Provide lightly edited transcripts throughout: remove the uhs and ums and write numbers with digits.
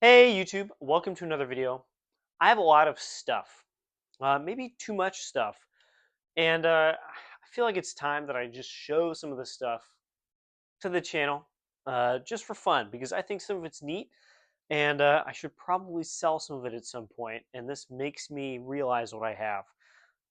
Hey YouTube, welcome to another video. I have a lot of stuff, maybe too much stuff, and I feel like it's time that I just show some of the stuff to the channel, just for fun, because I think some of it's neat, and I should probably sell some of it at some point, and this makes me realize what I have.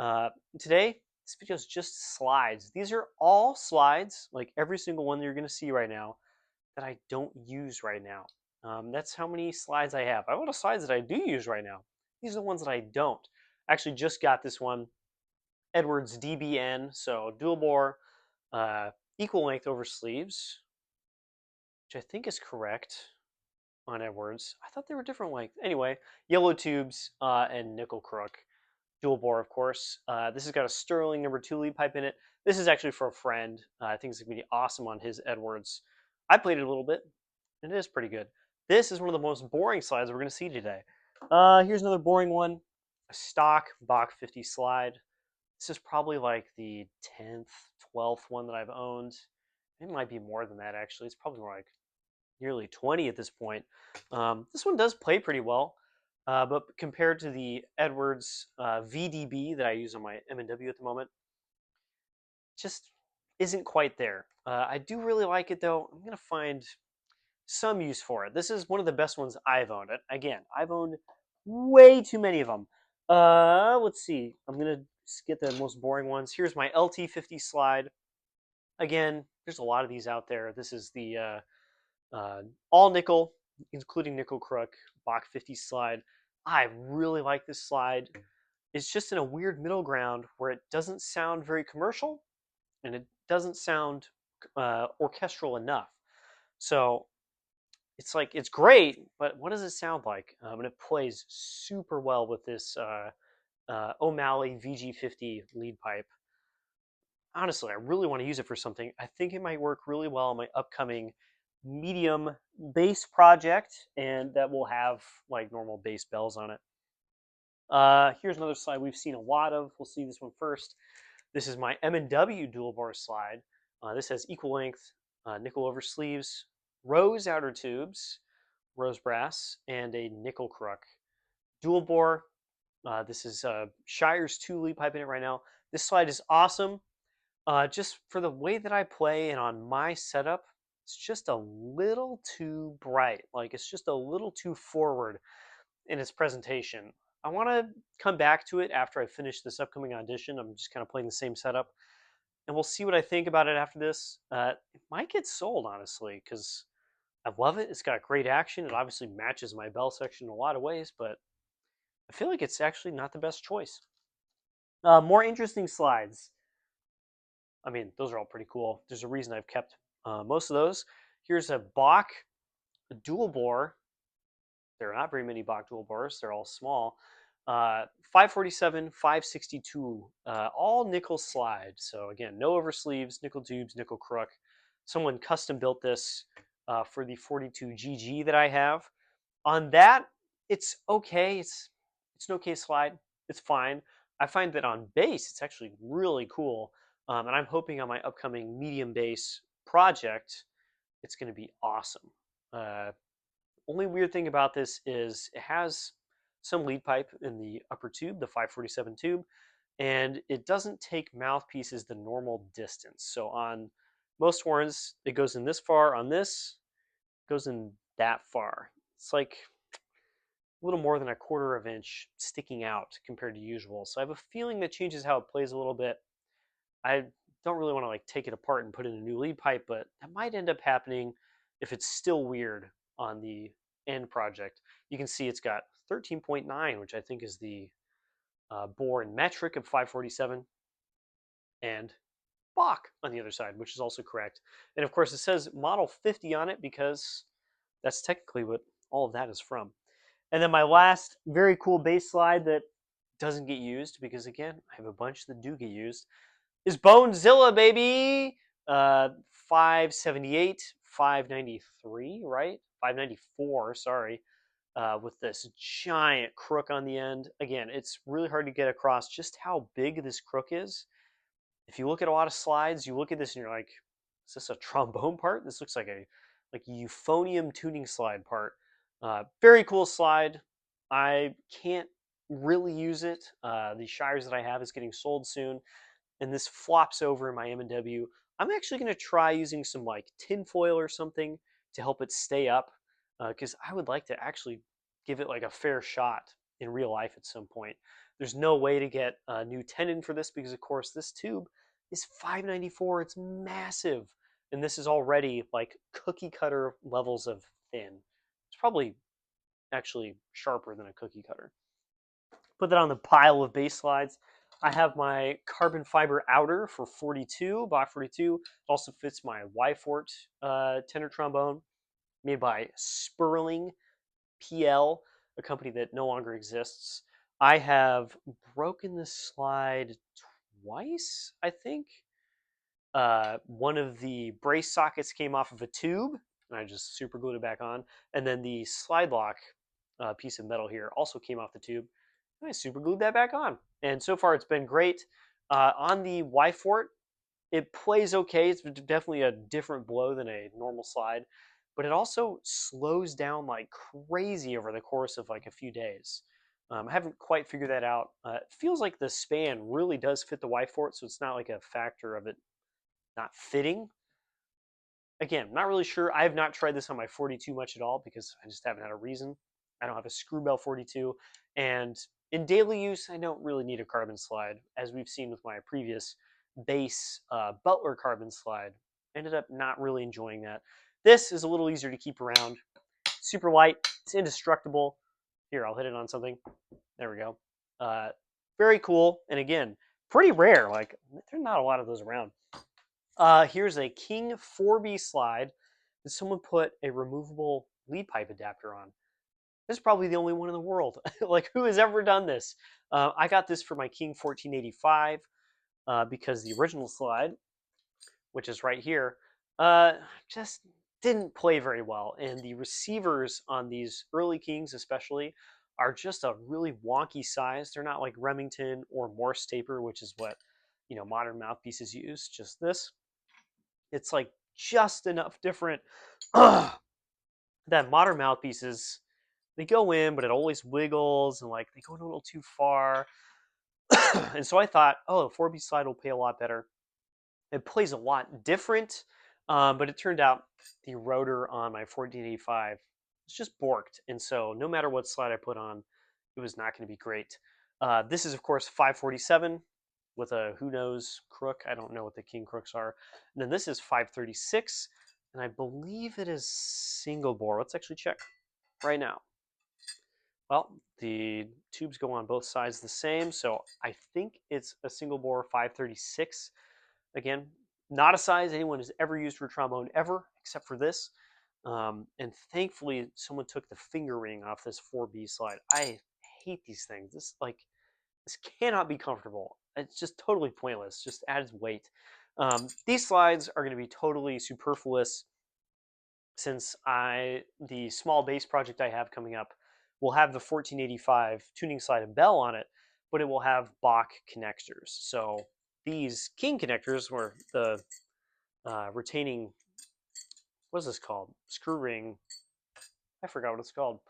Uh, Today, this video is just slides. These are all slides, like every single one that you're going to see right now, that I don't use right now. That's how many slides I have. I have a lot of slides that I do use right now. These are the ones that I don't. I actually just got this one, Edwards DBN, so dual bore, uh, equal length over sleeves, which I think is correct on Edwards. I thought they were different length. Anyway, yellow tubes and nickel crook. Dual bore, of course. This has got a Sterling #2 lead pipe in it. This is actually for a friend. I think it's going to be awesome on his Edwards. I played it a little bit. It is pretty good. This is one of the most boring slides we're going to see today. Here's another boring one. A stock Bach 50 slide. This is probably like the 10th, 12th one that I've owned. It might be more than that, actually. It's probably more like nearly 20 at this point. This one does play pretty well, but compared to the Edwards VDB that I use on my M&W at the moment, just isn't quite there. I do really like it, though. I'm going to find some use for it. This is one of the best ones I've owned. Again, I've owned way too many of them. Let's see. I'm going to get the most boring ones. Here's my LT50 slide. Again, there's a lot of these out there. This is the all nickel, including nickel crook, Bach 50 slide. I really like this slide. It's just in a weird middle ground where it doesn't sound very commercial and it doesn't sound orchestral enough. So it's like it's great, but what does it sound like? And it plays super well with this O'Malley VG50 lead pipe. Honestly, I really want to use it for something. I think it might work really well on my upcoming medium bass project, and that will have like normal bass bells on it. Here's another slide we've seen a lot of. We'll see this one first. This is my M&W dual bore slide. This has equal length nickel over sleeves, rose outer tubes, rose brass, and a nickel crook. Dual bore. This is Shire's 2 lead pipe in it right now. This slide is awesome. Just for the way that I play and on my setup, it's just a little too bright. Like it's just a little too forward in its presentation. I want to come back to it after I finish this upcoming audition. I'm just kind of playing the same setup, and we'll see what I think about it after this. It might get sold, honestly, because I love it. It's got great action. It obviously matches my bell section in a lot of ways, but I feel like it's actually not the best choice. More interesting slides. I mean, those are all pretty cool. There's a reason I've kept most of those. Here's a Bach dual bore. There are not very many Bach dual bores. They're all small. 547, 562, all nickel slide. So again, no oversleeves, nickel tubes, nickel crook. Someone custom built this for the 42GG that I have. On that, it's okay. It's an okay slide. It's fine. I find that on bass, it's actually really cool. And I'm hoping on my upcoming medium bass project, it's going to be awesome. Only weird thing about this is it has some lead pipe in the upper tube, the 547 tube, and it doesn't take mouthpieces the normal distance. So on most horns, it goes in this far. On this, it goes in that far. It's like a little more than a quarter of an inch sticking out compared to usual. So I have a feeling that changes how it plays a little bit. I don't really want to like take it apart and put in a new lead pipe, but that might end up happening if it's still weird on the end project. You can see it's got 13.9, which I think is the bore and metric of 547, and Bach on the other side, which is also correct. And of course, it says model 50 on it because that's technically what all of that is from. And then my last very cool bass slide that doesn't get used, because again, I have a bunch that do get used, is Bonezilla, baby! 578, 593, right? 594, sorry. With this giant crook on the end. Again, it's really hard to get across just how big this crook is. If you look at a lot of slides, you look at this and you're like, is this a trombone part? This looks like a euphonium tuning slide part. Very cool slide. I can't really use it. The Shires that I have is getting sold soon, and this flops over in my M&W. I'm actually going to try using some like tin foil or something to help it stay up, because I would like to actually give it like a fair shot in real life at some point. There's no way to get a new tendon for this because, of course, this tube is 594. It's massive, and this is already like cookie cutter levels of thin. It's probably actually sharper than a cookie cutter. Put that on the pile of base slides. I have my carbon fiber outer for 42, Bach 42. It also fits my Y-Fort tenor trombone, made by Sperling PL, a company that no longer exists. I have broken this slide twice, I think. One of the brace sockets came off of a tube, and I just super glued it back on. And then the slide lock piece of metal here also came off the tube. And I super glued that back on. And so far, it's been great. On the Y-Fort, it plays okay. It's definitely a different blow than a normal slide, but it also slows down like crazy over the course of like a few days. I haven't quite figured that out. It feels like the span really does fit the Y-Fort, so it's not like a factor of it not fitting. Again, not really sure. I have not tried this on my 42 much at all because I just haven't had a reason. I don't have a screw bell 42, and in daily use, I don't really need a carbon slide, as we've seen with my previous base Butler carbon slide. Ended up not really enjoying that. This is a little easier to keep around. Super light. It's indestructible. Here, I'll hit it on something. There we go. Very cool, and again, pretty rare. Like, there's not a lot of those around. Here's a King 4B slide that someone put a removable lead pipe adapter on. This is probably the only one in the world. Like, who has ever done this? I got this for my King 1485 because the original slide, which is right here, just didn't play very well. And the receivers on these early Kings, especially, are just a really wonky size. They're not like Remington or Morse taper, which is what modern mouthpieces use. Just this. It's like just enough different that modern mouthpieces, they go in, but it always wiggles and like they go in a little too far. And so I thought, oh, the 4B slide will play a lot better. It plays a lot different, but it turned out the rotor on my 1485 was just borked, and so no matter what slide I put on, it was not going to be great. This is of course 547 with a who knows crook. I don't know what the king crooks are. And then this is 536, and I believe it is single bore. Let's actually check right now. Well, the tubes go on both sides the same, so I think it's a single bore 536. Again, not a size anyone has ever used for trombone ever, except for this. And thankfully, someone took the finger ring off this 4B slide. I hate these things. This cannot be comfortable. It's just totally pointless. Just adds weight. These slides are going to be totally superfluous since the small bass project I have coming up will have the 1485 tuning slide and bell on it, but it will have Bach connectors. So these King connectors, were the retaining, what is this called? Screw ring. I forgot what it's called.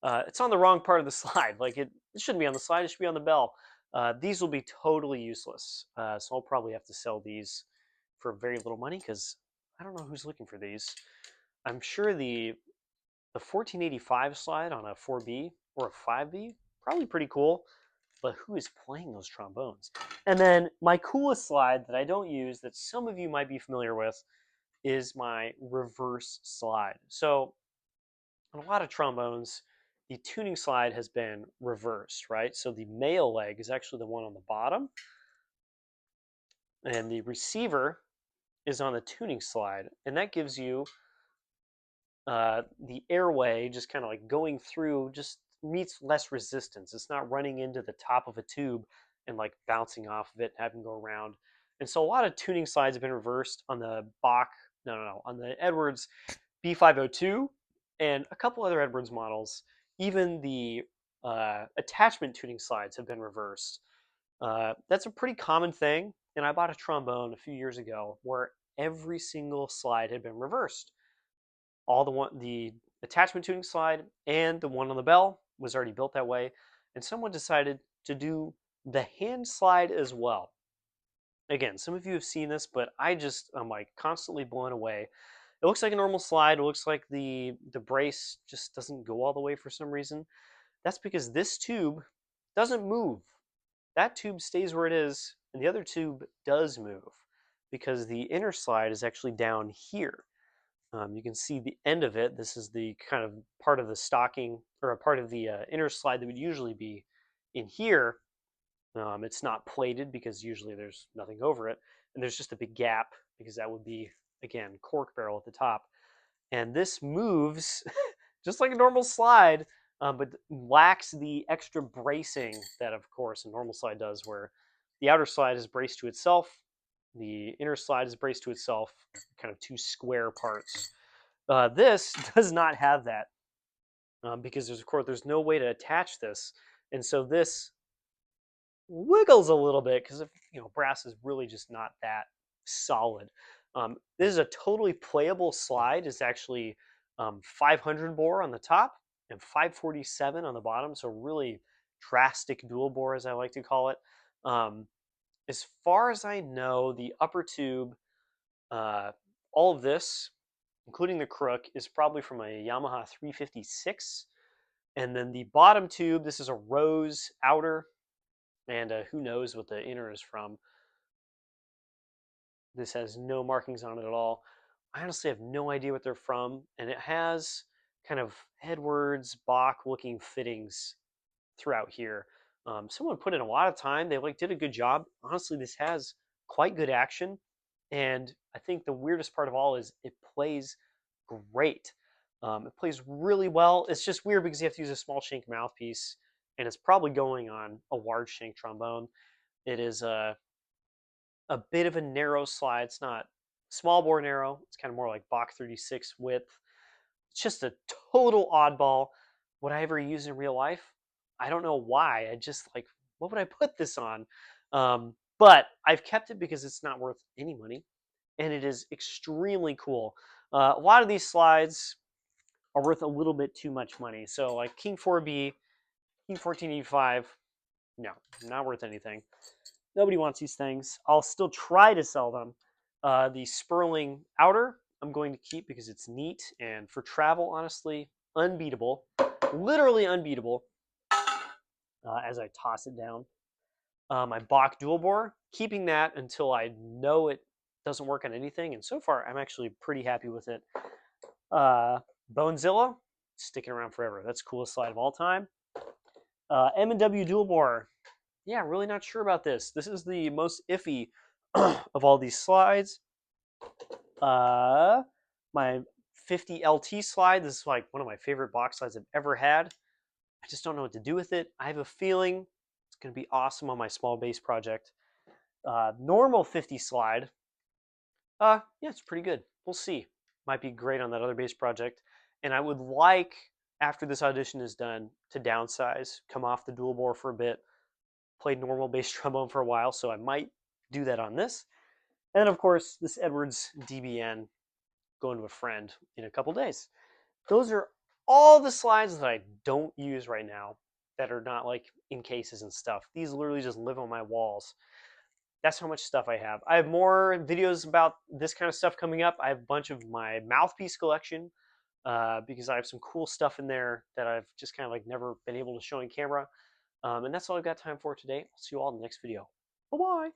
It's on the wrong part of the slide. Like it shouldn't be on the slide. It should be on the bell. These will be totally useless. So I'll probably have to sell these for very little money because I don't know who's looking for these. I'm sure the 1485 slide on a 4B or a 5B, probably pretty cool, but who is playing those trombones? And then my coolest slide that I don't use that some of you might be familiar with is my reverse slide. So on a lot of trombones, the tuning slide has been reversed, right? So the male leg is actually the one on the bottom, and the receiver is on the tuning slide, and that gives you the airway just kind of like going through, just meets less resistance. It's not running into the top of a tube and like bouncing off of it, having to go around. And so a lot of tuning slides have been reversed on the Bach, no, on the Edwards B502 and a couple other Edwards models. Even the attachment tuning slides have been reversed. That's a pretty common thing. And I bought a trombone a few years ago where every single slide had been reversed. All the attachment tuning slide, and the one on the bell was already built that way. And someone decided to do the hand slide as well. Again, some of you have seen this, but I'm like constantly blown away. It looks like a normal slide. It looks like the brace just doesn't go all the way for some reason. That's because this tube doesn't move. That tube stays where it is, and the other tube does move because the inner slide is actually down here. You can see the end of it. This is the kind of part of the stocking or a part of the inner slide that would usually be in here. It's not plated because usually there's nothing over it, and there's just a big gap because that would be, again, cork barrel at the top. And this moves just like a normal slide, but lacks the extra bracing that, of course, a normal slide does, where the outer slide is braced to itself, the inner slide is braced to itself, kind of two square parts. This does not have that because there's, of course, there's no way to attach this, and so this wiggles a little bit because brass is really just not that solid. This is a totally playable slide. It's actually 500 bore on the top and 547 on the bottom, so really drastic dual bore, as I like to call it. As far as I know, the upper tube, uh, all of this, including the crook, is probably from a Yamaha 356. And then the bottom tube, this is a rose outer, and who knows what the inner is from. This has no markings on it at all. I honestly have no idea what they're from, and it has kind of Edwards Bach looking fittings throughout here. Someone put in a lot of time. They did a good job. Honestly, this has quite good action, and I think the weirdest part of all is it plays great. It plays really well. It's just weird because you have to use a small shank mouthpiece, and it's probably going on a large shank trombone. It is a bit of a narrow slide. It's not small bore narrow. It's kind of more like Bach 36 width. It's just a total oddball. Would I ever use in real life? I don't know why. I just what would I put this on? But I've kept it because it's not worth any money, and it is extremely cool. A lot of these slides are worth a little bit too much money. So like King 4B, King 1485, no, not worth anything. Nobody wants these things. I'll still try to sell them. The Sperling outer I'm going to keep because it's neat, and for travel, honestly, unbeatable. Literally unbeatable as I toss it down. My Bach dual bore, keeping that until I know it doesn't work on anything, and so far I'm actually pretty happy with it. Bonezilla, sticking around forever. That's the coolest slide of all time. M&W dual bore. Yeah, really not sure about this. This is the most iffy of all these slides. My 50 LT slide. This is like one of my favorite box slides I've ever had. I just don't know what to do with it. I have a feeling it's going to be awesome on my small bass project. Normal 50 slide. Yeah, it's pretty good. We'll see. Might be great on that other bass project. And I would like, after this audition is done, to downsize, come off the dual bore for a bit, play normal bass trombone for a while, so I might do that on this. And of course, this Edwards DBN going to a friend in a couple days. Those are all the slides that I don't use right now that are not like in cases and stuff. These literally just live on my walls. That's how much stuff I have. I have more videos about this kind of stuff coming up. I have a bunch of my mouthpiece collection because I have some cool stuff in there that I've just kind of never been able to show on camera. And that's all I've got time for today. I'll see you all in the next video. Bye-bye.